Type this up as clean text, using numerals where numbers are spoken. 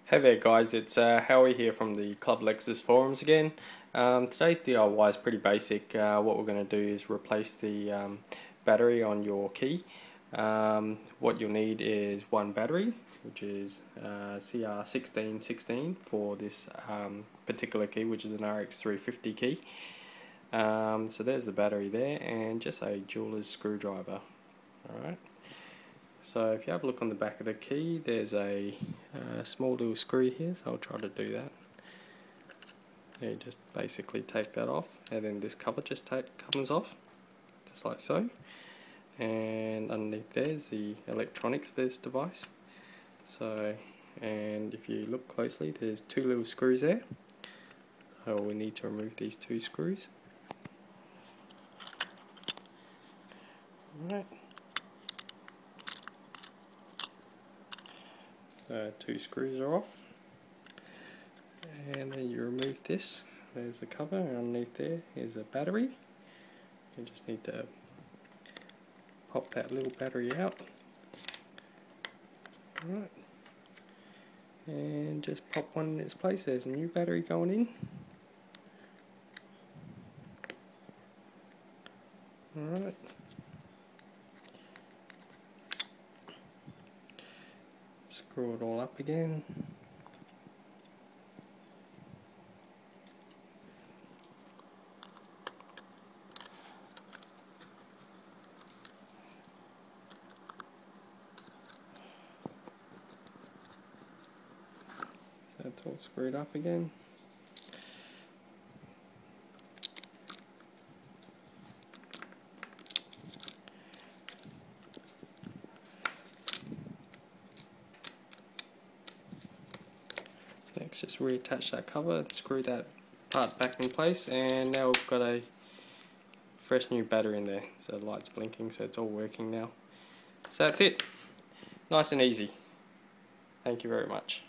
Hey there guys, it's Howie here from the Club Lexus forums again. Today's DIY is pretty basic. What we're going to do is replace the battery on your key. What you'll need is one battery, which is CR1616 for this particular key, which is an RX330 key. So there's the battery there, and just a jeweler's screwdriver. Alright. So if you have a look on the back of the key, there's a small little screw here, so I'll try to do that. You just basically take that off, and then this cover just comes off, just like so. And underneath there's the electronics for this device. So, and if you look closely, there's two little screws there. So we need to remove these two screws. Alright. Two screws are off, and then you remove this. There's the cover, and underneath there is a battery. You just need to pop that little battery out. Alright, and just pop one in its place. There's a new battery going in. Alright. Screw it all up again. So that's all screwed up again. Next, just reattach that cover, screw that part back in place, and now we've got a fresh new battery in there. So the light's blinking, so it's all working now. So that's it. Nice and easy. Thank you very much.